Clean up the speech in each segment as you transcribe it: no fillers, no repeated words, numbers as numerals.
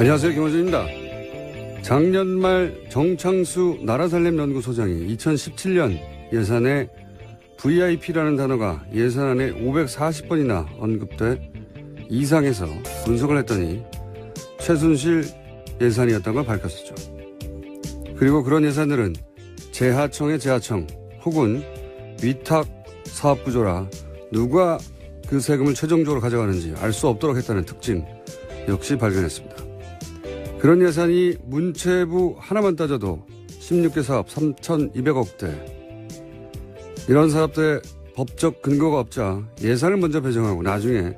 안녕하세요. 김호준입니다. 작년 말 정창수 나라살림연구소장이 2017년 예산에 VIP라는 단어가 예산안에 540번이나 언급돼 이상해서 분석을 했더니 최순실 예산이었던 걸 밝혔었죠. 그리고 그런 예산들은 재하청의 재하청 혹은 위탁 사업 구조라 누가 그 세금을 최종적으로 가져가는지 알 수 없도록 했다는 특징 역시 발견했습니다. 그런 예산이 문체부 하나만 따져도 16개 사업 3,200억대. 이런 사업들의 법적 근거가 없자 예산을 먼저 배정하고 나중에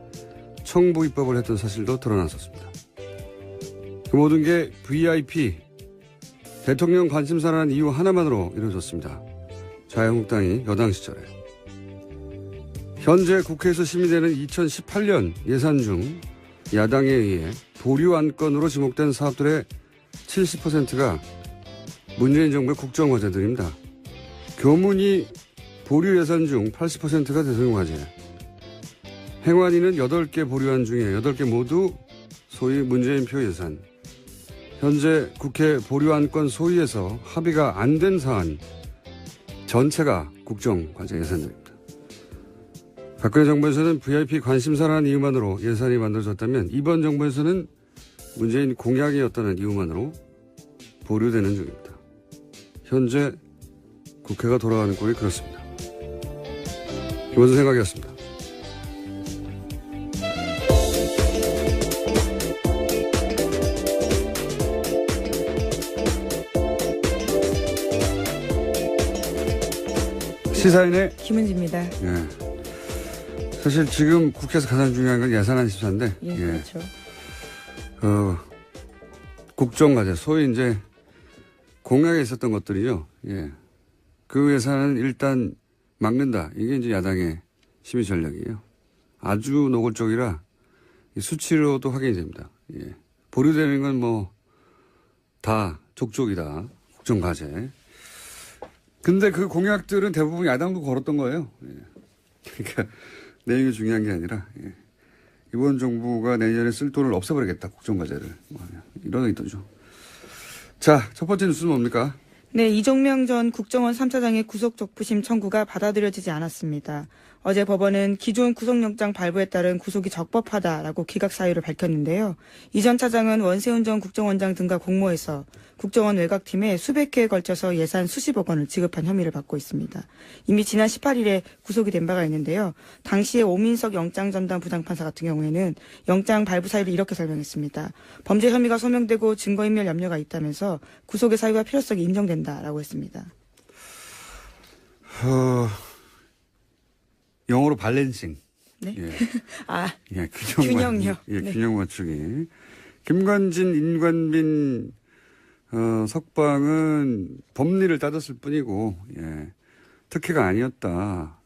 청부 입법을 했던 사실도 드러났었습니다. 그 모든 게 VIP, 대통령 관심사라는 이유 하나만으로 이루어졌습니다. 자유한국당이 여당 시절에. 현재 국회에서 심의되는 2018년 예산 중 야당에 의해 보류 안건으로 지목된 사업들의 70%가 문재인 정부의 국정과제들입니다. 교문위 보류 예산 중 80%가 대통령과제. 행안위는 8개 보류안 중에 8개 모두 소위 문재인표 예산. 현재 국회 보류 안건 소위에서 합의가 안 된 사안 전체가 국정과제 예산들입니다. 박근혜 정부에서는 VIP 관심사라는 이유만으로 예산이 만들어졌다면 이번 정부에서는 문재인 공약이었다는 이유만으로 보류되는 중입니다. 현재 국회가 돌아가는 꼴이 그렇습니다. 김원준 생각이었습니다. 시사인의 김은지입니다. 예. 사실 지금 국회에서 가장 중요한 건 예산안 심사인데, 예, 그렇죠. 국정과제, 소위 이제 공약에 있었던 것들이죠. 예. 그 예산은 일단 막는다. 이게 이제 야당의 심의 전략이에요. 아주 노골적이라 수치로도 확인이 됩니다. 예. 보류되는 건 뭐 다 족족이다. 국정과제. 근데 그 공약들은 대부분 야당도 걸었던 거예요. 예. 그러니까 내용이 중요한 게 아니라 예. 이번 정부가 내년에 쓸 돈을 없애버리겠다. 국정과제를. 이런 의도죠. 자, 첫 번째 뉴스는 뭡니까? 네, 이종명 전 국정원 3차장의 구속 적부심 청구가 받아들여지지 않았습니다. 어제 법원은 기존 구속영장 발부에 따른 구속이 적법하다라고 기각 사유를 밝혔는데요. 이 전 차장은 원세훈 전 국정원장 등과 공모해서 국정원 외곽팀에 수백 회에 걸쳐서 예산 수십억 원을 지급한 혐의를 받고 있습니다. 이미 지난 18일에 구속이 된 바가 있는데요. 당시에 오민석 영장전담 부장판사 같은 경우에는 영장 발부 사유를 이렇게 설명했습니다. 범죄 혐의가 소명되고 증거인멸 염려가 있다면서 구속의 사유와 필요성이 인정된다라고 했습니다. 영어로 발렌싱. 네. 예. 예, 균형요. 예, 네. 균형 맞추기. 김관진, 임관빈, 석방은 법리를 따졌을 뿐이고, 예, 특혜가 아니었다.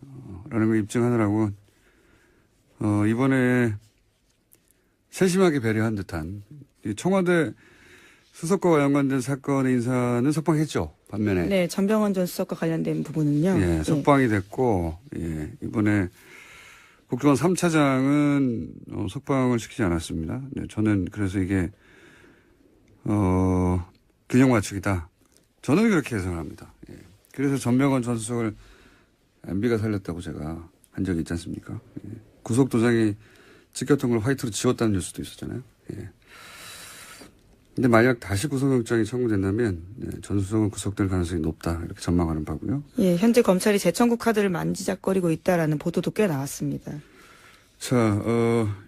라는 걸 입증하느라고, 이번에 세심하게 배려한 듯한 청와대 수석과 연관된 사건의 인사는 석방했죠. 반면에. 네, 전병헌 전 수석과 관련된 부분은요. 예, 석방이 됐고, 예, 이번에 국정원 3차장은 석방을 시키지 않았습니다. 네, 저는 그래서 이게, 균형 맞추기다. 저는 그렇게 해석을 합니다. 예. 그래서 전병헌 전 수석을 MB가 살렸다고 제가 한 적이 있지 않습니까? 예. 구속도장이 찍혔던 걸 화이트로 지웠다는 뉴스도 있었잖아요. 예. 근데 만약 다시 구속영장이 청구된다면 전 수석은 구속될 가능성이 높다 이렇게 전망하는 바고요. 예, 현재 검찰이 재청구 카드를 만지작거리고 있다라는 보도도 꽤 나왔습니다. 자,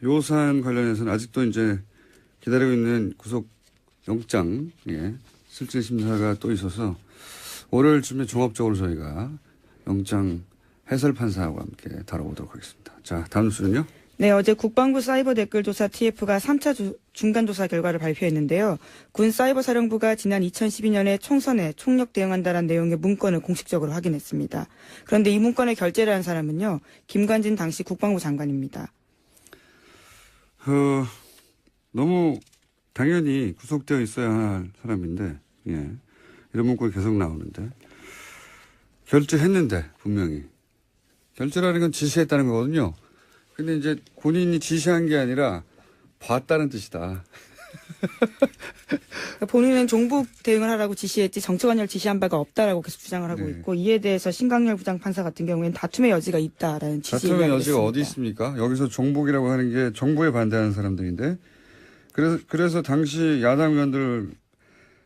요 사안 관련해서는 아직도 이제 기다리고 있는 구속영장, 예, 실질 심사가 또 있어서 월요일쯤에 종합적으로 저희가 영장 해설 판사와 함께 다뤄보도록 하겠습니다. 자, 다음 뉴스는요? 네, 어제 국방부 사이버 댓글 조사 TF가 3차 중간 조사 결과를 발표했는데요. 군 사이버 사령부가 지난 2012년에 총선에 총력 대응한다는 내용의 문건을 공식적으로 확인했습니다. 그런데 이 문건에 결재를 한 사람은요, 김관진 당시 국방부 장관입니다. 너무 당연히 구속되어 있어야 할 사람인데, 예, 이런 문구가 계속 나오는데 결재했는데 분명히 결재라는 건 지시했다는 거거든요. 근데 이제 본인이 지시한 게 아니라 봤다는 뜻이다. 그러니까 본인은 종북 대응을 하라고 지시했지 정치관여를 지시한 바가 없다라고 계속 주장을 하고 네. 있고 이에 대해서 신강렬 부장판사 같은 경우에는 다툼의 여지가 있다라는 취지의 다툼의 이야기를 여지가 어디 했습니다. 있습니까? 여기서 종북이라고 하는 게 정부에 반대하는 사람들인데 그래서 당시 야당 의원들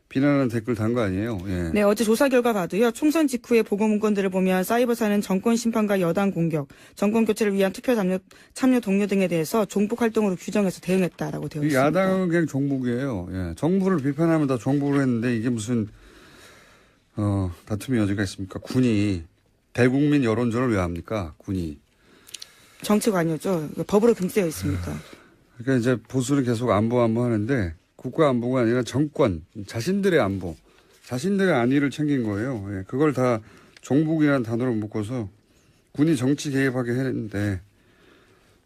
비난하는 댓글 단 거 아니에요? 예. 네, 어제 조사 결과 봐도요. 총선 직후의 보고 문건들을 보면 사이버사는 정권 심판과 여당 공격, 정권 교체를 위한 투표 참여 동료 등에 대해서 종북 활동으로 규정해서 대응했다라고 되어 이 있습니다. 야당은 그냥 종북이에요. 예. 정부를 비판하면 다 종북을 했는데 이게 무슨 다툼의 여지가 있습니까? 군이 대국민 여론전을 왜 합니까? 군이. 정치관여죠. 법으로 금지되어 있습니다. 그러니까 이제 보수는 계속 안보 하는데 국가 안보가 아니라 정권, 자신들의 안보, 자신들의 안위를 챙긴 거예요. 예. 그걸 다 종북이라는 단어로 묶어서 군이 정치 개입하게 했는데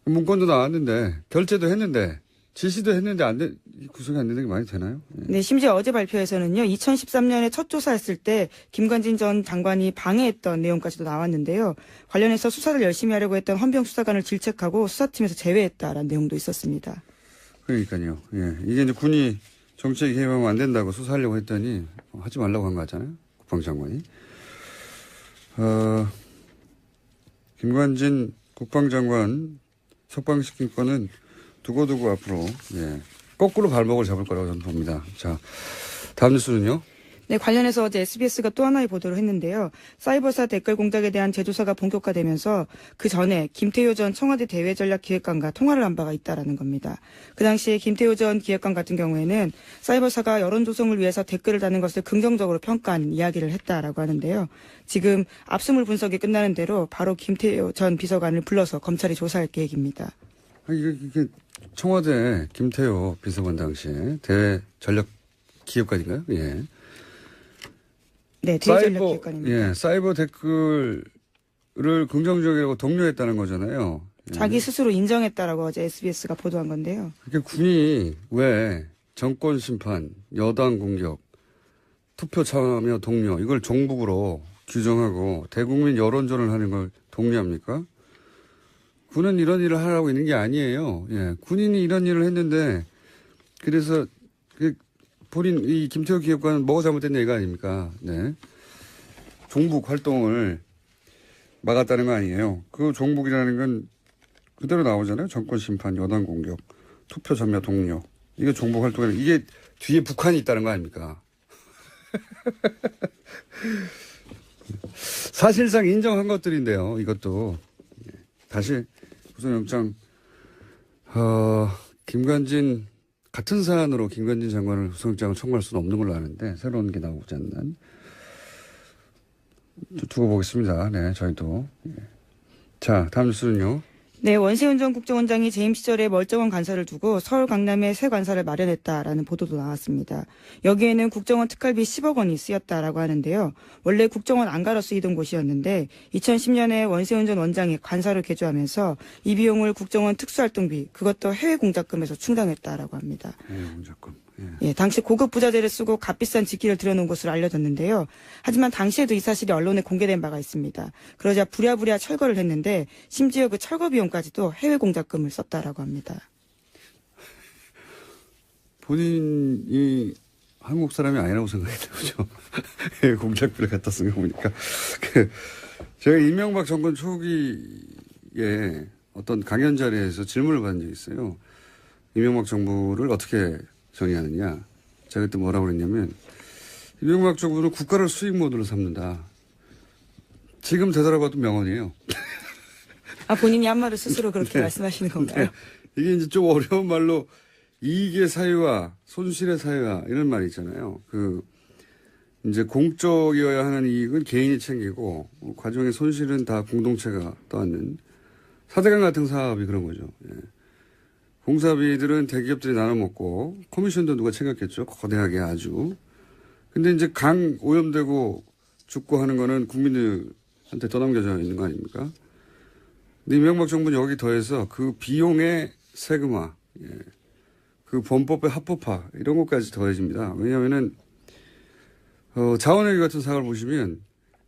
문건도 나왔는데 결재도 했는데 지시도 했는데 구속이 안 되는 게 많이 되나요? 예. 네, 심지어 어제 발표에서는요. 2013년에 첫 조사했을 때 김관진 전 장관이 방해했던 내용까지도 나왔는데요. 관련해서 수사를 열심히 하려고 했던 헌병 수사관을 질책하고 수사팀에서 제외했다라는 내용도 있었습니다. 그러니까요. 예. 이게 이제 군이 정치에 개입하면 안 된다고 수사하려고 했더니 하지 말라고 한 거 같잖아요. 국방장관이. 김관진 국방장관 석방시킨 건은 두고두고 앞으로 거꾸로 발목을 잡을 거라고 저는 봅니다. 자, 다음 뉴스는요. 네, 관련해서 어제 SBS가 또 하나의 보도를 했는데요. 사이버사 댓글 공작에 대한 재조사가 본격화되면서 그 전에 김태효 전 청와대 대외전략기획관과 통화를 한 바가 있다라는 겁니다. 그 당시에 김태효 전 기획관 같은 경우에는 사이버사가 여론 조성을 위해서 댓글을 다는 것을 긍정적으로 평가한 이야기를 했다라고 하는데요. 지금 압수물 분석이 끝나는 대로 바로 김태효 전 비서관을 불러서 검찰이 조사할 계획입니다. 이게 청와대 김태효 비서관 당시에 대전략기획관인가요? 예. 네, 대외전략기획관입니다. 예, 사이버 댓글을 긍정적이라고 독려했다는 거잖아요. 예. 자기 스스로 인정했다라고 어제 SBS가 보도한 건데요. 그러니까 군이 왜 정권 심판, 여당 공격, 투표 참여 동료 이걸 종북으로 규정하고 대국민 여론전을 하는 걸 독려합니까? 군은 이런 일을 하라고 있는 게 아니에요. 예, 군인이 이런 일을 했는데 그래서 본인 이 김태호 기획관은 뭐가 잘못됐냐 이거 아닙니까? 네. 종북 활동을 막았다는 거 아니에요. 그 종북이라는 건 그대로 나오잖아요. 정권 심판, 여당 공격, 투표 참여 동료. 이게 종북 활동이 이게 뒤에 북한이 있다는 거 아닙니까? 사실상 인정한 것들인데요. 이것도 다시 구속영장 김관진 같은 사안으로 김관진 장관을 구속영장을 청구할 수는 없는 걸로 아는데 새로운 게 나오지 않는 두고 보겠습니다. 네, 저희도. 자, 다음 뉴스는요. 네, 원세훈 전 국정원장이 재임 시절에 멀쩡한 관사를 두고 서울 강남에 새 관사를 마련했다라는 보도도 나왔습니다. 여기에는 국정원 특활비 10억 원이 쓰였다라고 하는데요. 원래 국정원 안가로 쓰이던 곳이었는데 2010년에 원세훈 전 원장이 관사를 개조하면서 이 비용을 국정원 특수활동비 그것도 해외 공작금에서 충당했다라고 합니다. 공작금. 예, 당시 고급 부자재를 쓰고 값비싼 직기를 들여놓은 것으로 알려졌는데요. 하지만 당시에도 이 사실이 언론에 공개된 바가 있습니다. 그러자 부랴부랴 철거를 했는데 심지어 그 철거 비용까지도 해외 공작금을 썼다라고 합니다. 본인이 한국 사람이 아니라고 생각했나 보죠. 해외 공작비를 갖다 쓴 거 보니까. 제가 이명박 정권 초기에 어떤 강연 자리에서 질문을 받은 적이 있어요. 이명박 정부를 어떻게 정의하느냐. 제가 그때 뭐라고 그랬냐면 이명박 정부는 국가를 수익 모드로 삼는다. 지금 되돌아봐도 명언이에요. 아, 본인이 한 말을 스스로 그렇게 네. 말씀하시는 건가요? 네. 이게 이제 좀 어려운 말로 이익의 사유와 손실의 사유와 이런 말이 있잖아요. 이제 공적이어야 하는 이익은 개인이 챙기고 과정의 손실은 다 공동체가 떠안는 사대강 같은 사업이 그런 거죠. 예. 공사비들은 대기업들이 나눠 먹고 커미션도 누가 챙겼겠죠. 거대하게 아주. 근데 이제 강 오염되고 죽고 하는 거는 국민들한테 떠넘겨져 있는 거 아닙니까? 근데 이명박 정부는 여기 더해서 그 비용의 세금화, 그 범법의 합법화 이런 것까지 더해집니다. 왜냐하면은 자원회계 같은 사업을 보시면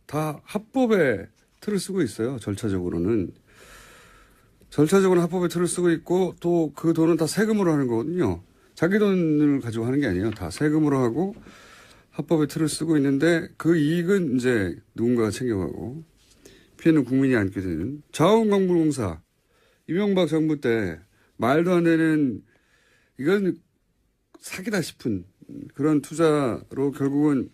다 합법의 틀을 쓰고 있어요. 절차적으로는 합법의 틀을 쓰고 있고 또 그 돈은 다 세금으로 하는 거거든요. 자기 돈을 가지고 하는 게 아니에요. 다 세금으로 하고 합법의 틀을 쓰고 있는데 그 이익은 이제 누군가가 챙겨가고 피해는 국민이 안게 되는 자원광물공사 이명박 정부 때 말도 안 되는 이건 사기다 싶은 그런 투자로 결국은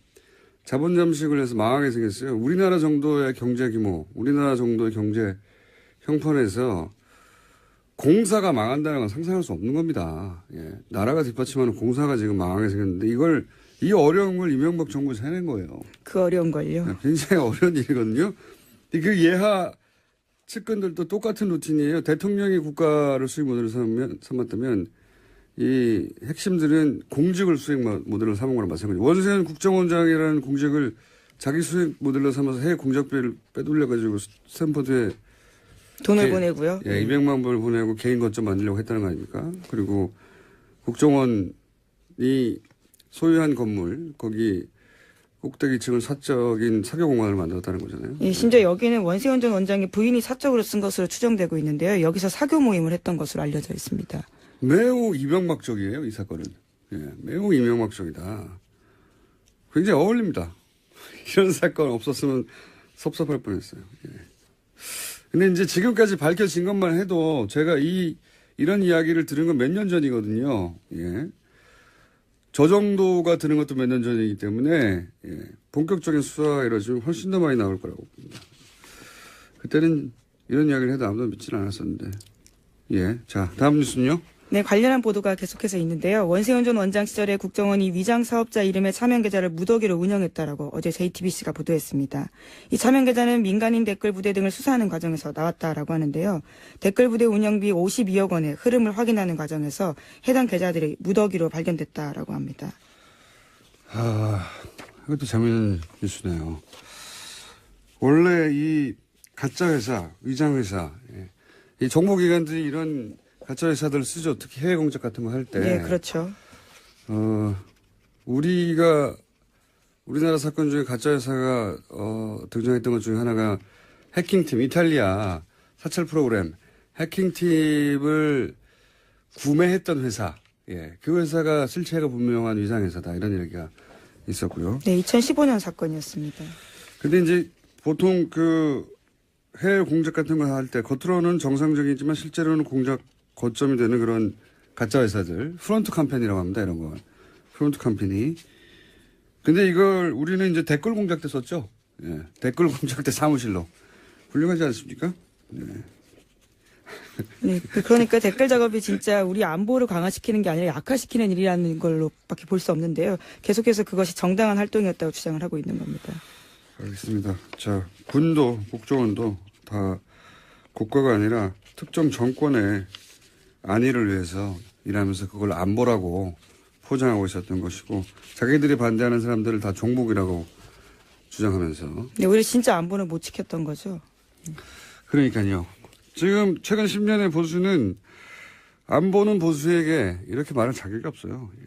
자본 잠식을 해서 망하게 생겼어요. 우리나라 정도의 경제 규모, 우리나라 정도의 경제 형편에서 공사가 망한다는 건 상상할 수 없는 겁니다. 예. 나라가 뒷받침하는 공사가 지금 망하게 생겼는데 이 어려운 걸 이명박 정부에서 해낸 거예요. 그 어려운 걸요. 예, 굉장히 어려운 일이거든요. 그 예하 측근들도 똑같은 루틴이에요. 대통령이 국가를 수익 모델을 삼았다면 이 핵심들은 공직을 수익 모델로 삼은 거랑 마찬가지예요. 원세훈 국정원장이라는 공직을 자기 수익 모델로 삼아서 해외 공작비를 빼돌려가지고 스탠퍼드에 돈을 보내고요. 예, 200만 불 보내고 개인 거점 만들려고 했다는 거 아닙니까? 그리고 국정원이 소유한 건물, 거기 꼭대기층을 사적인 사교공간을 만들었다는 거잖아요. 예, 심지어 여기는 원세훈 전 원장의 부인이 사적으로 쓴 것으로 추정되고 있는데요. 여기서 사교 모임을 했던 것으로 알려져 있습니다. 매우 이명박적이에요, 이 사건은. 예, 매우 이명박적이다. 굉장히 어울립니다. 이런 사건 없었으면 섭섭할 뻔했어요. 예. 근데 이제 지금까지 밝혀진 것만 해도 제가 이런 이야기를 들은 건 몇 년 전이거든요. 예. 저 정도가 드는 것도 몇 년 전이기 때문에 예. 본격적인 수사가 이루어지면 훨씬 더 많이 나올 거라고 봅니다. 그때는 이런 이야기를 해도 아무도 믿지는 않았었는데. 예. 자, 다음 뉴스는요. 네, 관련한 보도가 계속해서 있는데요. 원세훈 전 원장 시절에 국정원이 위장 사업자 이름의 차명 계좌를 무더기로 운영했다라고 어제 JTBC가 보도했습니다. 이 차명 계좌는 민간인 댓글 부대 등을 수사하는 과정에서 나왔다라고 하는데요. 댓글 부대 운영비 52억 원의 흐름을 확인하는 과정에서 해당 계좌들이 무더기로 발견됐다라고 합니다. 이것도 재미있는 뉴스네요. 원래 이 가짜 회사, 위장 회사, 예. 이 정보기관들이 이런 가짜 회사들을 쓰죠. 특히 해외 공작 같은 거 할 때. 네, 그렇죠. 우리나라 사건 중에 가짜 회사가 등장했던 것 중에 하나가 해킹팀, 이탈리아 사찰 프로그램 해킹팀을 구매했던 회사. 예, 그 회사가 실체가 분명한 위장 회사다 이런 얘기가 있었고요. 네, 2015년 사건이었습니다. 근데 이제 보통 그 해외 공작 같은 거 할 때 겉으로는 정상적이지만 실제로는 공작 거점이 되는 그런 가짜 회사들, 프론트 컴퍼니라고 합니다, 이런 거. 프론트 컴퍼니. 근데 이걸 우리는 이제 댓글 공작 때 썼죠. 예. 댓글 공작 때 사무실로. 훌륭하지 않습니까? 네. 네, 그러니까 댓글 작업이 진짜 우리 안보를 강화시키는 게 아니라 약화시키는 일이라는 걸로밖에 볼 수 없는데요. 계속해서 그것이 정당한 활동이었다고 주장을 하고 있는 겁니다. 알겠습니다. 자, 군도, 국정원도 다 국가가 아니라 특정 정권의 안위를 위해서 일하면서 그걸 안보라고 포장하고 있었던 것이고 자기들이 반대하는 사람들을 다 종북이라고 주장하면서. 네, 오히려 진짜 안보는 못 지켰던 거죠. 그러니까요. 지금 최근 10년의 보수는 안보는 보수에게 이렇게 말할 자격이 없어요. 예.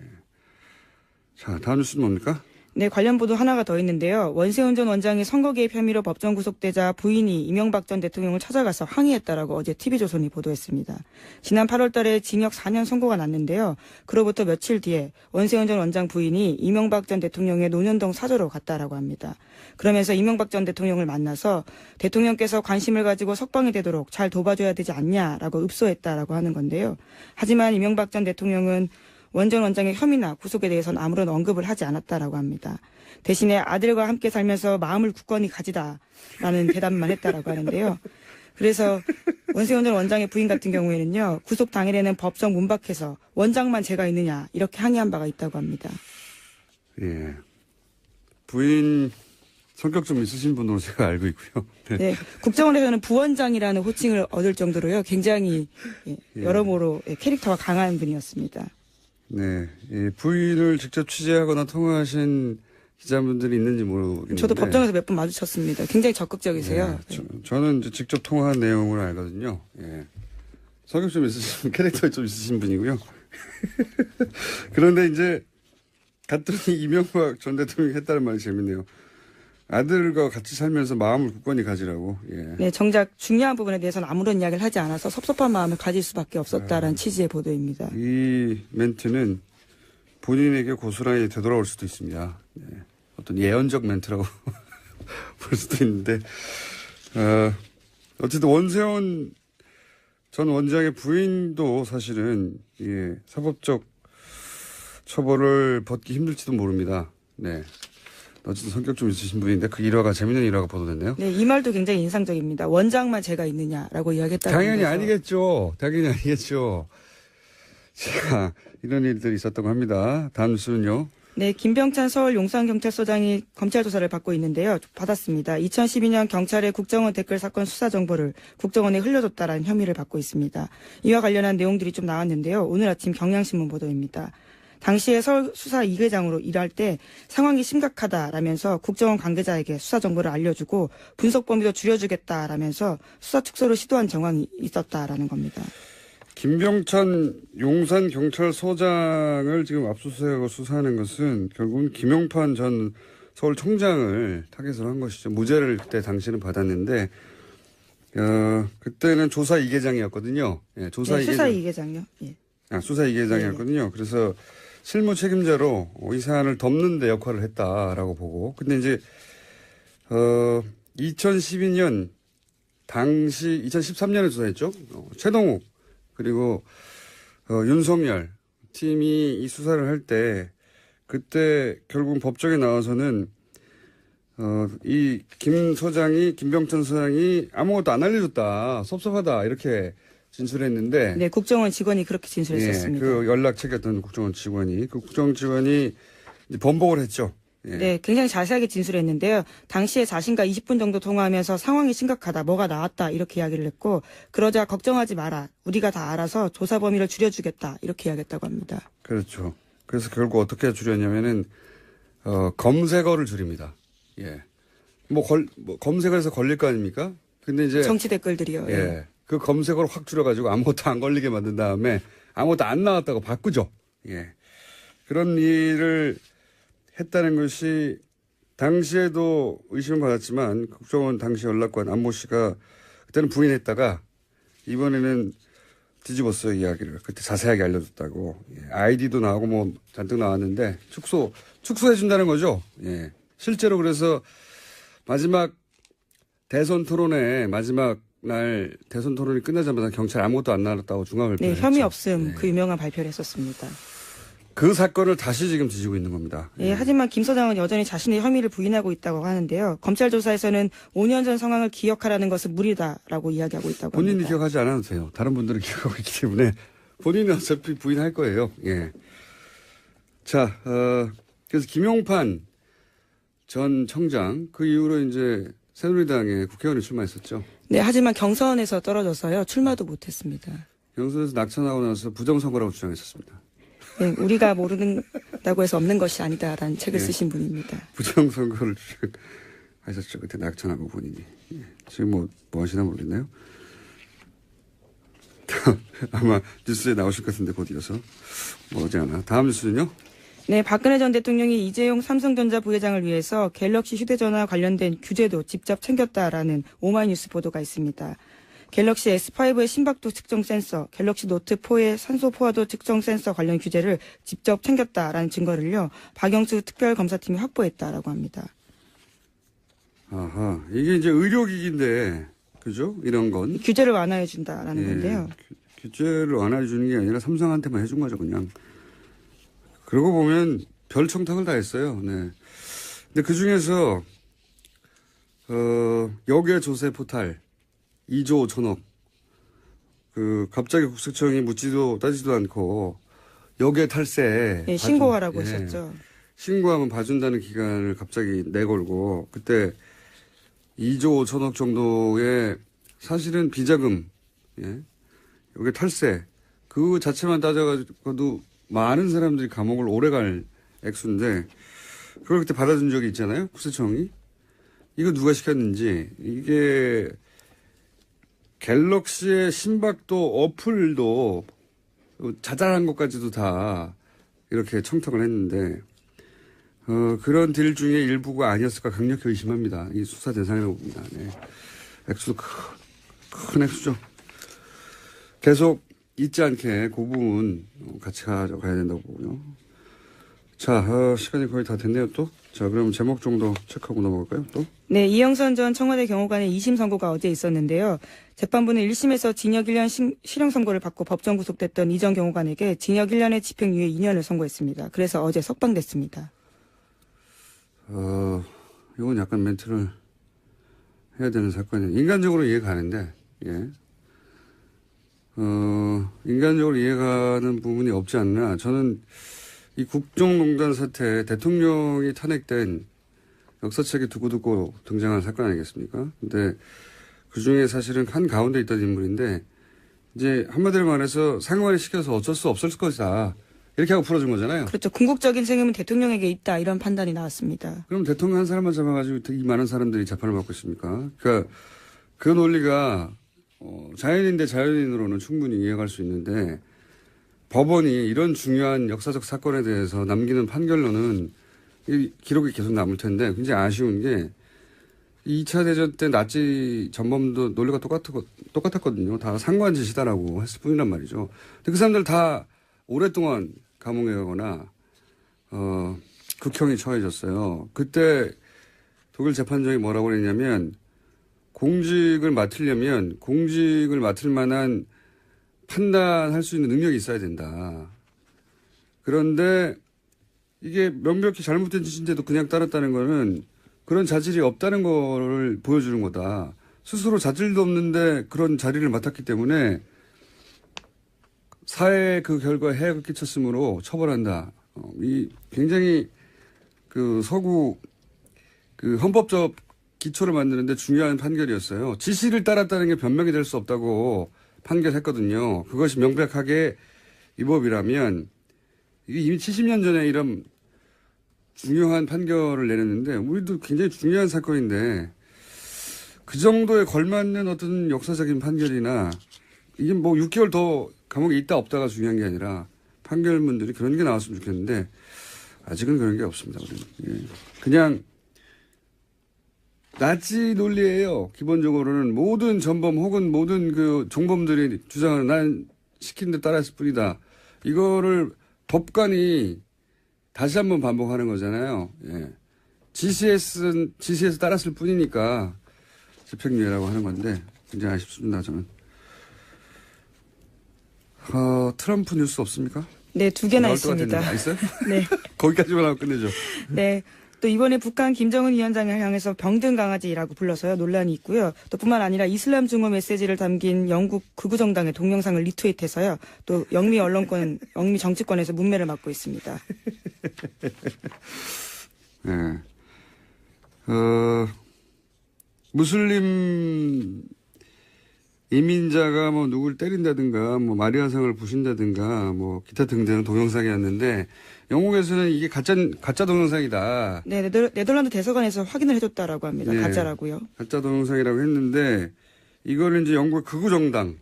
자, 다음 뉴스는 뭡니까? 네, 관련 보도 하나가 더 있는데요. 원세훈 전 원장이 선거 개입 혐의로 법정 구속되자 부인이 이명박 전 대통령을 찾아가서 항의했다라고 어제 TV조선이 보도했습니다. 지난 8월 달에 징역 4년 선고가 났는데요. 그로부터 며칠 뒤에 원세훈 전 원장 부인이 이명박 전 대통령의 논현동 사저로 갔다라고 합니다. 그러면서 이명박 전 대통령을 만나서 대통령께서 관심을 가지고 석방이 되도록 잘 도와줘야 되지 않냐라고 읍소했다라고 하는 건데요. 하지만 이명박 전 대통령은 원 전 원장의 혐의나 구속에 대해서는 아무런 언급을 하지 않았다라고 합니다. 대신에 아들과 함께 살면서 마음을 굳건히 가지다라는 대답만 했다라고 하는데요. 그래서 원세훈 전 원장의 부인 같은 경우에는요. 구속 당일에는 법정 문 밖에서 원장만 제가 있느냐 이렇게 항의한 바가 있다고 합니다. 예. 부인 성격 좀 있으신 분으로 제가 알고 있고요. 네. 네, 국정원에서는 부원장이라는 호칭을 얻을 정도로요. 굉장히 여러모로 캐릭터가 강한 분이었습니다. 네, 예, 부인을 직접 취재하거나 통화하신 기자분들이 있는지 모르겠는데. 저도 법정에서 몇 번 마주쳤습니다. 굉장히 적극적이세요. 네, 저는 이제 직접 통화한 내용을 알거든요. 예. 성격 좀 있으신, 캐릭터 좀 있으신 분이고요. 그런데 이제 갔더니 이명박 전 대통령이 했다는 말이 재밌네요. 아들과 같이 살면서 마음을 굳건히 가지라고. 예. 네, 정작 중요한 부분에 대해서는 아무런 이야기를 하지 않아서 섭섭한 마음을 가질 수밖에 없었다라는 취지의 보도입니다. 이 멘트는 본인에게 고스란히 되돌아올 수도 있습니다. 네. 어떤 예언적 멘트라고 볼 수도 있는데, 어쨌든 원세훈 전 원장의 부인도 사실은, 예, 사법적 처벌을 받기 힘들지도 모릅니다. 네. 어쨌든 성격 좀 있으신 분인데 그 일화가 재밌는 일화가 보도됐네요. 네, 이 말도 굉장히 인상적입니다. 원장만 죄가 있느냐라고 이야기했다고. 당연히 아니겠죠. 당연히 아니겠죠. 자, 이런 일들이 있었다고 합니다. 다음 뉴스는요. 네, 김병찬 서울 용산경찰서장이 검찰 조사를 받고 있는데요. 받았습니다. 2012년 경찰의 국정원 댓글 사건 수사 정보를 국정원에 흘려줬다라는 혐의를 받고 있습니다. 이와 관련한 내용들이 좀 나왔는데요. 오늘 아침 경향신문 보도입니다. 당시에 서울 수사 2계장으로 일할 때 상황이 심각하다라면서 국정원 관계자에게 수사 정보를 알려주고 분석 범위도 줄여주겠다라면서 수사 축소를 시도한 정황이 있었다라는 겁니다. 김병찬 용산경찰서장을 지금 압수수색하고 수사하는 것은 결국은 김용판 전 서울청장을 타겟으로 한 것이죠. 무죄를 그때 당시는 받았는데, 그때는 조사 2계장이었거든요. 예, 조사 네, 2계장. 수사 2계장요. 예. 수사 2계장이었거든요. 그래서 실무 책임자로 이 사안을 덮는 데 역할을 했다라고 보고. 근데 이제, 2012년 당시 2013년에 조사했죠. 최동욱 그리고 윤석열 팀이 이 수사를 할 때 그때 결국 법정에 나와서는 이 김병찬 소장이 아무것도 안 알려줬다, 섭섭하다 이렇게 진술했는데, 네, 국정원 직원이 그렇게 진술했었습니다. 예, 그 연락책이었던 국정원 직원이 그 국정원 직원이 이제 번복을 했죠. 예. 네, 굉장히 자세하게 진술했는데요. 당시에 자신과 20분 정도 통화하면서 상황이 심각하다, 뭐가 나왔다 이렇게 이야기를 했고, 그러자 걱정하지 마라, 우리가 다 알아서 조사 범위를 줄여주겠다 이렇게 이야기했다고 합니다. 그렇죠. 그래서 결국 어떻게 줄였냐면은 검색어를 줄입니다. 예. 검색어에서 걸릴 거 아닙니까? 근데 이제 정치 댓글들이요. 예. 예. 그 검색어를 확 줄여가지고 아무것도 안 걸리게 만든 다음에 아무것도 안 나왔다고 바꾸죠. 예. 그런 일을 했다는 것이 당시에도 의심을 받았지만 국정원 당시 연락관 안모 씨가 그때는 부인했다가 이번에는 뒤집었어요, 이야기를. 그때 자세하게 알려줬다고. 예. 아이디도 나오고 뭐 잔뜩 나왔는데 축소해준다는 거죠. 예. 실제로 그래서 마지막 대선 토론회 마지막 날 대선 토론이 끝나자마자 경찰 아무것도 안 나왔다고 중앙 발표를 네, 혐의 했죠. 없음 네. 그 유명한 발표를 했었습니다. 그 사건을 다시 지금 뒤지고 있는 겁니다. 예, 하지만 김 소장은 여전히 자신의 혐의를 부인하고 있다고 하는데요. 검찰 조사에서는 5년 전 상황을 기억하라는 것은 무리다라고 이야기하고 있다고 본인이 합니다. 기억하지 않아도 돼요. 다른 분들은 기억하고 있기 때문에 본인은 어차피 부인할 거예요. 예. 자, 그래서 김용판 전 청장 그 이후로 이제 새누리당에 국회의원이 출마했었죠. 네, 하지만 경선에서 떨어져서요. 출마도 못했습니다. 경선에서 낙천하고 나서 부정선거라고 주장했었습니다. 네, 우리가 모른다고 해서 없는 것이 아니다라는 책을 쓰신 분입니다. 부정선거를 주장하셨죠. 그때 낙천하고 본인이. 예. 지금 뭐 하시나 모르겠네요. 아마 뉴스에 나오실 것 같은데 곧 이어서 뭐지 않아. 다음 뉴스는요. 네, 박근혜 전 대통령이 이재용 삼성전자 부회장을 위해서 갤럭시 휴대전화 관련된 규제도 직접 챙겼다라는 오마이뉴스 보도가 있습니다. 갤럭시 S5의 심박도 측정 센서, 갤럭시 노트 4의 산소 포화도 측정 센서 관련 규제를 직접 챙겼다라는 증거를요, 박영수 특별검사팀이 확보했다라고 합니다. 아하, 이게 이제 의료기기인데, 그죠? 이런 건. 규제를 완화해준다라는 건데요. 규제를 완화해주는 게 아니라 삼성한테만 해준 거죠, 그냥. 그러고 보면 별 청탁을 다 했어요. 네. 근데 그 중에서, 역외 조세 포탈 2조 5천억. 갑자기 국세청이 묻지도 따지도 않고, 역외 탈세. 예, 신고하라고 했었죠. 신고하면 봐준다는 기간을 갑자기 내걸고, 그때 2조 5천억 정도의 사실은 비자금, 예. 여기 탈세, 그 자체만 따져가지고도 많은 사람들이 감옥을 오래 갈 액수인데, 그걸 그때 받아준 적이 있잖아요, 국세청이. 이거 누가 시켰는지, 이게 갤럭시의 심박도 어플도 자잘한 것까지도 다 이렇게 청탁을 했는데, 그런 딜 중에 일부가 아니었을까 강력히 의심합니다. 이 수사 대상이라고 봅니다. 네. 액수도 큰 액수죠. 계속 잊지 않게 그 부분 같이 가져가야 된다고 보고요. 자, 시간이 거의 다 됐네요, 또. 자, 그럼 제목 정도 체크하고 넘어갈까요, 또? 네, 이영선 전 청와대 경호관의 2심 선고가 어제 있었는데요. 재판부는 1심에서 징역 1년 실형 선고를 받고 법정 구속됐던 이 전 경호관에게 징역 1년에 집행유예 2년을 선고했습니다. 그래서 어제 석방됐습니다. 이건 약간 멘트를 해야 되는 사건이에요. 인간적으로 이해가 가는데, 예. 인간적으로 이해가는 부분이 없지 않나. 저는 이 국정농단 사태, 대통령이 탄핵된 역사책에 두고두고 등장한 사건 아니겠습니까? 근데 그 중에 사실은 한 가운데 있던 인물인데, 이제 한마디로 말해서 상관이 시켜서 어쩔 수 없을 것이다. 이렇게 하고 풀어준 거잖아요. 그렇죠. 궁극적인 책임은 대통령에게 있다. 이런 판단이 나왔습니다. 그럼 대통령 한 사람만 잡아가지고 이 많은 사람들이 재판을 받고 있습니까? 그러니까 그 논리가 자연인 대 자연인으로는 충분히 이해할 수 있는데 법원이 이런 중요한 역사적 사건에 대해서 남기는 판결로는 이 기록이 계속 남을 텐데 굉장히 아쉬운 게 2차 대전 때 나치 전범도 논리가 똑같았거든요. 다 상관 짓이다라고 했을 뿐이란 말이죠. 근데 그 사람들 다 오랫동안 감옥에 가거나 극형이 처해졌어요. 그때 독일 재판정이 뭐라고 그랬냐면 공직을 맡으려면 공직을 맡을 만한 판단할 수 있는 능력이 있어야 된다. 그런데 이게 명백히 잘못된 짓인데도 그냥 따랐다는 거는 그런 자질이 없다는 거를 보여주는 거다. 스스로 자질도 없는데 그런 자리를 맡았기 때문에 사회에 그 결과에 해악을 끼쳤으므로 처벌한다. 이 굉장히 그 서구 그 헌법적 기초를 만드는데 중요한 판결이었어요. 지시를 따랐다는 게 변명이 될 수 없다고 판결했거든요. 그것이 명백하게 위법이라면 이게 이미 70년 전에 이런 중요한 판결을 내렸는데 우리도 굉장히 중요한 사건인데 그 정도에 걸맞는 어떤 역사적인 판결이나 이게 뭐 6개월 더 감옥에 있다 없다가 중요한 게 아니라 판결문들이 그런 게 나왔으면 좋겠는데 아직은 그런 게 없습니다. 예. 그냥 나치 논리예요. 기본적으로는 모든 전범 혹은 모든 그 종범들이 주장하는 난 시킨 데 따랐을 뿐이다. 이거를 법관이 다시 한번 반복하는 거잖아요. 예. 지시에서 따랐을 뿐이니까 집행유예라고 하는 건데 굉장히 아쉽습니다. 저는. 트럼프 뉴스 없습니까? 네, 2개나 있습니다. 있어요? 네. 거기까지만 하고 끝내죠. 네. 또 이번에 북한 김정은 위원장을 향해서 병든 강아지라고 불러서요 논란이 있고요. 또 뿐만 아니라 이슬람 증오 메시지를 담긴 영국 극우 정당의 동영상을 리트윗해서요. 또 영미 정치권에서 문매를 맞고 있습니다. 네. 무슬림 이민자가 뭐 누굴 때린다든가 뭐 마리아상을 부신다든가 뭐 기타 등등 동영상이었는데 영국에서는 이게 가짜 동영상이다. 네, 네덜란드 대사관에서 확인을 해줬다라고 합니다. 네, 가짜라고요. 가짜 동영상이라고 했는데 이거를 이제 영국 극우 정당,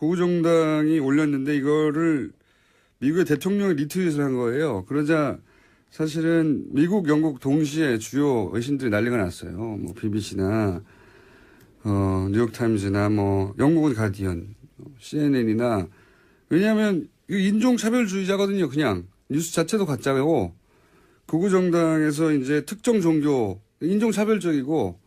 극우 정당이 올렸는데 이거를 미국의 대통령이 리트윗을 한 거예요. 그러자 사실은 미국, 영국 동시에 주요 외신들이 난리가 났어요. 뭐 BBC나 뉴욕타임즈나 뭐 영국은 가디언, CNN이나 왜냐하면 이거 인종차별주의자거든요. 그냥 뉴스 자체도 가짜고 극우 정당에서 이제 특정 종교 인종차별적이고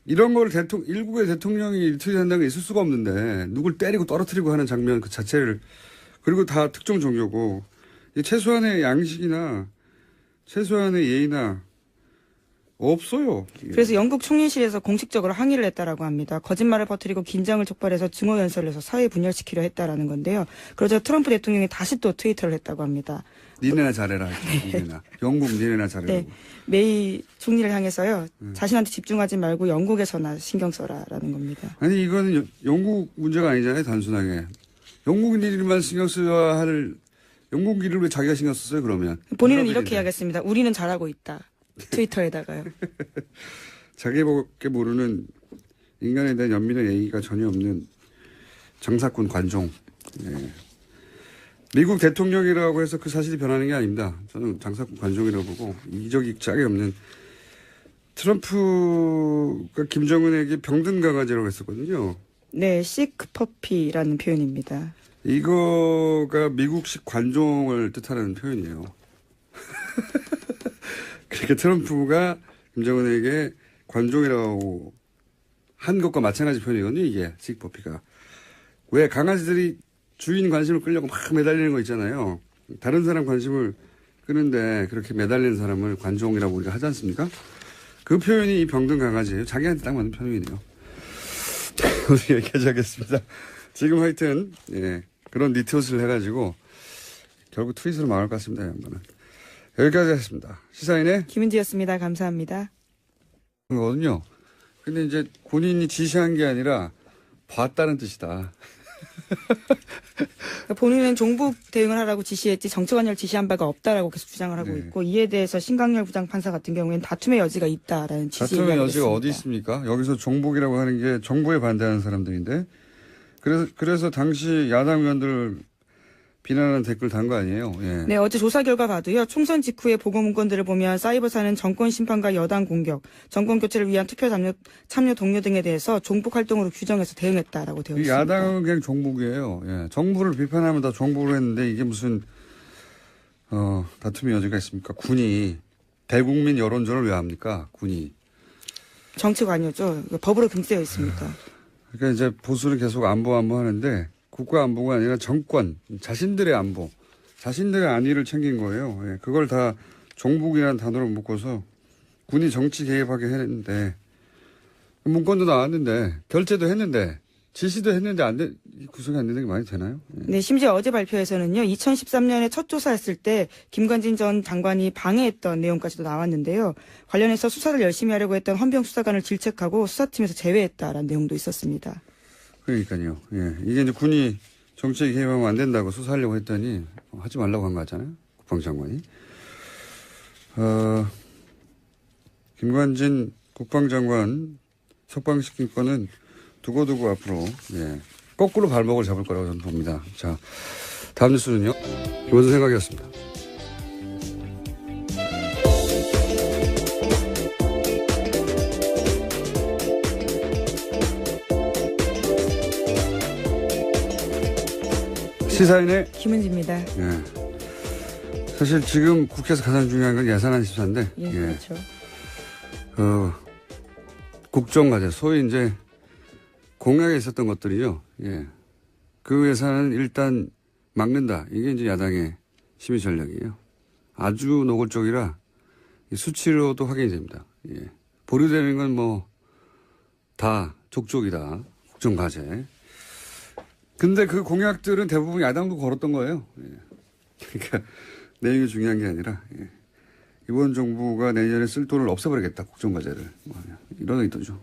이런 걸 일국의 대통령이 트윗한다는 게 있을 수가 없는데 누굴 때리고 떨어뜨리고 하는 장면 그 자체를 그리고 다 특정 종교고 최소한의 양식이나 최소한의 예의나 없어요. 그래서 영국 총리실에서 공식적으로 항의를 했다라고 합니다. 거짓말을 퍼뜨리고 긴장을 촉발해서 증오 연설을 해서 사회 분열시키려 했다라는 건데요. 그러자 트럼프 대통령이 다시 또 트위터를 했다고 합니다. 니네나 잘해라. 니네나. 영국 니네나 잘해라. 네. 메이 총리를 향해서요. 자신한테 집중하지 말고 영국에서나 신경 써라라는 겁니다. 아니 이거는 영국 문제가 아니잖아요. 단순하게. 영국인들만 신경 써야 할 영국인을 왜 자기가 신경 썼어요 그러면. 본인은 이렇게 이야기했습니다. 우리는 잘하고 있다. 트위터에다가요. 자기밖에 모르는 인간에 대한 연민의 예의가 전혀 없는 장사꾼 관종. 예. 미국 대통령이라고 해서 그 사실이 변하는 게 아닙니다. 저는 장사꾼 관종이라고 보고 이적이 짝이 없는 트럼프가 김정은에게 병든 강아지라고 했었거든요. 네, 시크 퍼피라는 표현입니다. 이거가 미국식 관종을 뜻하는 표현이에요. 그러니까 트럼프가 김정은에게 관종이라고 한 것과 마찬가지 표현이거든요, 이게, 씩버피가. 왜 강아지들이 주인 관심을 끌려고 막 매달리는 거 있잖아요. 다른 사람 관심을 끄는데 그렇게 매달리는 사람을 관종이라고 우리가 하지 않습니까? 그 표현이 이 병든 강아지예요. 자기한테 딱 맞는 표현이네요. 우리 여기까지 하겠습니다. 지금 하여튼, 예, 그런 니트옷을 해가지고 결국 트윗으로 망할 것 같습니다, 양반은. 여기까지 하겠습니다. 시사인의 김은지였습니다. 감사합니다. 거거든요. 근데 이제 본인이 지시한 게 아니라 봤다는 뜻이다. 본인은 종북 대응을 하라고 지시했지 정치관여를 지시한 바가 없다라고 계속 주장을 하고 네. 있고, 이에 대해서 신강렬 부장판사 같은 경우에는 다툼의 여지가 있다라는 취지의 다툼의 이야기를 여지가 했습니다. 어디 있습니까? 여기서 종북이라고 하는 게 정부에 반대하는 사람들인데, 그래서 당시 야당 의원들 비난하는 댓글 단 거 아니에요? 예. 네, 어제 조사 결과 봐도요. 총선 직후의 보고 문건들을 보면 사이버사는 정권 심판과 여당 공격, 정권 교체를 위한 투표 참여 동료 등에 대해서 종북 활동으로 규정해서 대응했다라고 되어 이 있습니다. 야당은 그냥 종북이에요. 예. 정부를 비판하면 다 종북을 했는데 이게 무슨 다툼의 여지가 있습니까? 군이 대국민 여론전을 왜 합니까? 군이. 정치관여죠. 법으로 금지되어 있습니다. 그러니까 이제 보수는 계속 안보 하는데 국가 안보가 아니라 정권, 자신들의 안보, 자신들의 안위를 챙긴 거예요. 예. 그걸 다 종북이라는 단어로 묶어서 군이 정치 개입하게 했는데 문건도 나왔는데 결재도 했는데 지시도 했는데 구성이 안 되는 게 많이 되나요? 예. 네, 심지어 어제 발표에서는요, 2013년에 첫 조사했을 때 김관진 전 장관이 방해했던 내용까지도 나왔는데요. 관련해서 수사를 열심히 하려고 했던 헌병 수사관을 질책하고 수사팀에서 제외했다라는 내용도 있었습니다. 그러니까요. 예. 이게 이제 군이 정치에 개입하면 안 된다고 수사하려고 했더니 하지 말라고 한 거 같잖아요. 국방장관이. 김관진 국방장관 석방시킨 거는 두고두고 앞으로, 예, 거꾸로 발목을 잡을 거라고 저는 봅니다. 자, 다음 뉴스는요. 김원준 생각이었습니다. 시사인의 김은지입니다. 예. 사실 지금 국회에서 가장 중요한 건 예산안 심사인데, 예, 그렇죠. 국정과제, 소위 이제 공약에 있었던 것들이요. 예. 그 예산은 일단 막는다. 이게 이제 야당의 심의 전략이에요. 아주 노골적이라 수치로도 확인이 됩니다. 예. 보류되는 건 뭐 다 족족이다. 국정과제. 근데 그 공약들은 대부분 야당도 걸었던 거예요. 예. 그러니까 내용이 중요한 게 아니라, 예. 이번 정부가 내년에 쓸 돈을 없애버리겠다. 국정과제를. 이런 의도죠.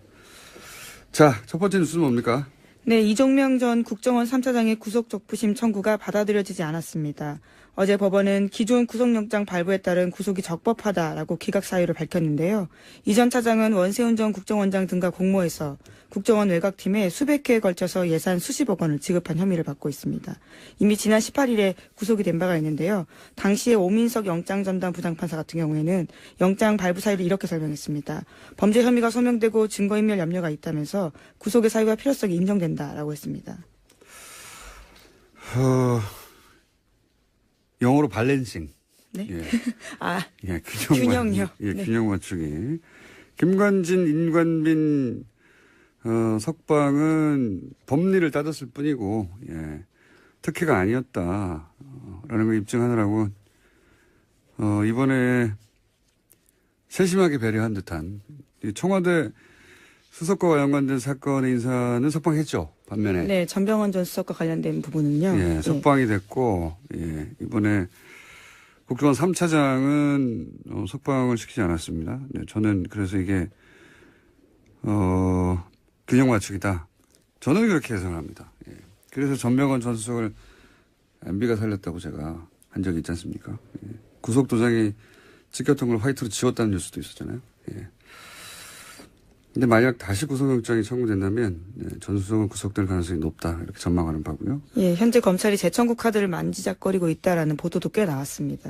자, 첫 번째 뉴스는 뭡니까? 네, 이종명 전 국정원 3차장의 구속 적부심 청구가 받아들여지지 않았습니다. 어제 법원은 기존 구속영장 발부에 따른 구속이 적법하다라고 기각 사유를 밝혔는데요. 이 전 차장은 원세훈 전 국정원장 등과 공모해서 국정원 외곽팀에 수백 회에 걸쳐서 예산 수십억 원을 지급한 혐의를 받고 있습니다. 이미 지난 18일에 구속이 된 바가 있는데요. 당시에 오민석 영장전담 부장판사 같은 경우에는 영장 발부 사유를 이렇게 설명했습니다. 범죄 혐의가 소명되고 증거인멸 염려가 있다면서 구속의 사유와 필요성이 인정된다라고 했습니다. 영어로 발렌싱. 네. 예. 아, 예, 균형요. 예, 네. 균형 맞추기. 김관진, 인관빈, 석방은 법리를 따졌을 뿐이고, 예, 특혜가 아니었다. 라는 걸 입증하느라고, 이번에 세심하게 배려한 듯한, 청와대 수석과 연관된 사건의 인사는 석방했죠. 반면에. 네, 전병헌 전 수석과 관련된 부분은요. 예, 석방이 됐고, 예, 이번에 국정원 3차장은 석방을 시키지 않았습니다. 네, 저는 그래서 이게, 균형 맞추기다. 저는 그렇게 해석합니다. 예. 그래서 전병헌 전 수석을 MB가 살렸다고 제가 한 적이 있지 않습니까? 예. 구속도장이 찍혔던 걸 화이트로 지웠다는 뉴스도 있었잖아요. 예. 근데 만약 다시 구속영장이 청구된다면 전 수석은 구속될 가능성이 높다 이렇게 전망하는 바고요. 예, 현재 검찰이 재청구 카드를 만지작거리고 있다라는 보도도 꽤 나왔습니다.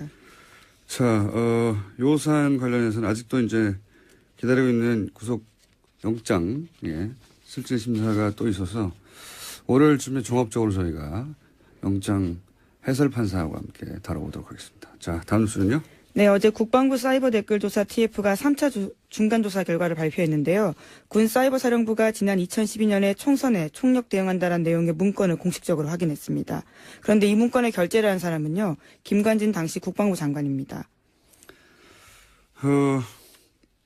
자, 요 사안 관련해서는 아직도 이제 기다리고 있는 구속영장, 예, 실질 심사가 또 있어서 월요일쯤에 종합적으로 저희가 영장 해설 판사와 함께 다뤄보도록 하겠습니다. 자, 다음 뉴스는요? 네, 어제 국방부 사이버 댓글 조사 TF가 3차 중간 조사 결과를 발표했는데요. 군 사이버 사령부가 지난 2012년에 총선에 총력 대응한다는 내용의 문건을 공식적으로 확인했습니다. 그런데 이 문건에 결재를 한 사람은요, 김관진 당시 국방부 장관입니다.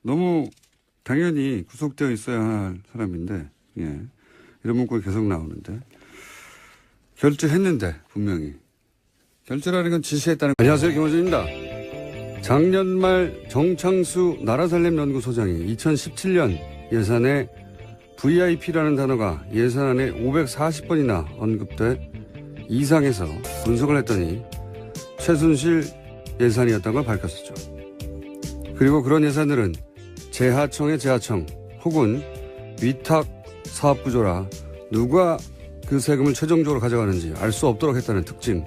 너무 당연히 구속되어 있어야 할 사람인데, 예. 이런 문구가 계속 나오는데. 결재했는데, 분명히. 결재라는 건 지시했다는. 안녕하세요, 김호준입니다. 작년 말 정창수 나라살림연구소장이 2017년 예산에 VIP라는 단어가 예산안에 540번이나 언급돼 이상해서 분석을 했더니 최순실 예산이었던 걸 밝혔었죠. 그리고 그런 예산들은 재하청의 재하청 혹은 위탁 사업 구조라 누가 그 세금을 최종적으로 가져가는지 알 수 없도록 했다는 특징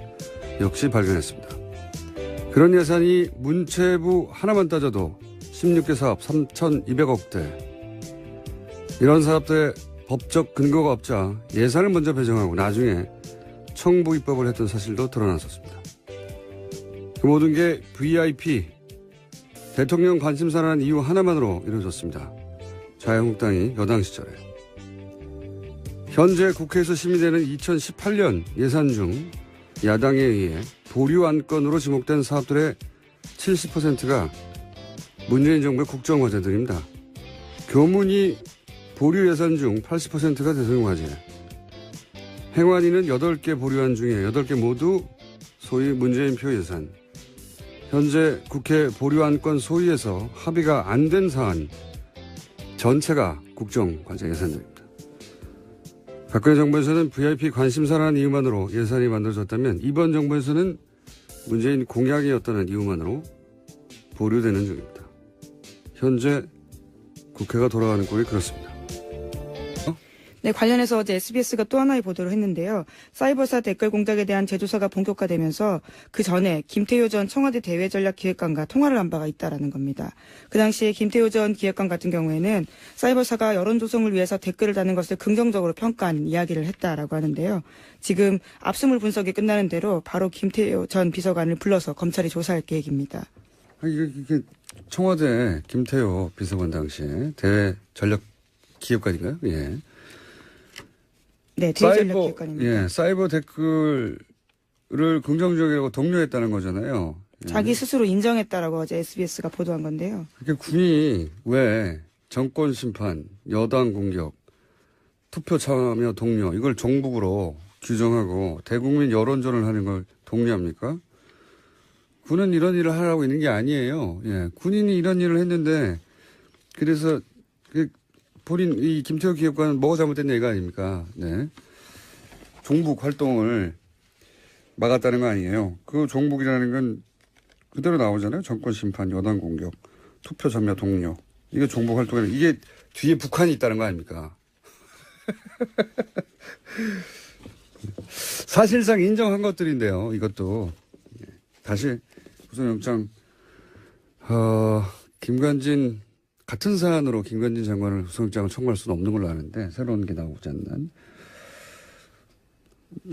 역시 발견했습니다. 그런 예산이 문체부 하나만 따져도 16개 사업 3,200억대. 이런 사업들의 법적 근거가 없자 예산을 먼저 배정하고 나중에 청부 입법을 했던 사실도 드러났었습니다. 그 모든 게 VIP, 대통령 관심사라는 이유 하나만으로 이루어졌습니다. 자유한국당이 여당 시절에. 현재 국회에서 심의되는 2018년 예산 중 야당에 의해 보류 안건으로 지목된 사업들의 70%가 문재인 정부의 국정과제들입니다. 교문이 보류 예산 중 80%가 대통령과제. 행안위는 8개 보류안 중에 8개 모두 소위 문재인표 예산. 현재 국회 보류안건 소위에서 합의가 안 된 사안 전체가 국정과제 예산들입니다. 박근혜 정부에서는 VIP 관심사라는 이유만으로 예산이 만들어졌다면 이번 정부에서는 문재인 공약이었다는 이유만으로 보류되는 중입니다. 현재 국회가 돌아가는 꼴이 그렇습니다. 네, 관련해서 어제 SBS가 또 하나의 보도를 했는데요. 사이버사 댓글 공작에 대한 재조사가 본격화되면서 그 전에 김태효 전 청와대 대외전략기획관과 통화를 한 바가 있다라는 겁니다. 그 당시에 김태효 전 기획관 같은 경우에는 사이버사가 여론 조성을 위해서 댓글을 다는 것을 긍정적으로 평가한 이야기를 했다라고 하는데요. 지금 압수물 분석이 끝나는 대로 바로 김태효 전 비서관을 불러서 검찰이 조사할 계획입니다. 이게 청와대 김태효 비서관 당시에 대외전략기획관인가요? 예. 네, 대외전략기획관입니다. 예, 사이버 댓글을 긍정적이라고 독려했다는 거잖아요. 예. 자기 스스로 인정했다라고 어제 SBS가 보도한 건데요. 그게 군이 왜 정권 심판, 여당 공격, 투표 참여 독려 이걸 종북으로 규정하고 대국민 여론전을 하는 걸 독려합니까? 군은 이런 일을 하라고 있는 게 아니에요. 예, 군인이 이런 일을 했는데 그래서 본인 이 김태효 기획관은 뭐가 잘못됐냐 이거 아닙니까? 네. 종북 활동을 막았다는 거 아니에요. 그 종북이라는 건 그대로 나오잖아요. 정권 심판, 여당 공격, 투표 참여 독려. 이게 종북 활동이라는 이게 뒤에 북한이 있다는 거 아닙니까? 사실상 인정한 것들인데요. 이것도 다시 구속영장 김관진 같은 사안으로 김관진 장관을 구속영장을 청구할 수는 없는 걸로 아는데 새로운 게 나오지 않는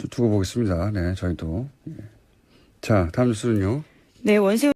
두고 보겠습니다. 네, 저희도. 자, 다음 뉴스는요. 네, 원세훈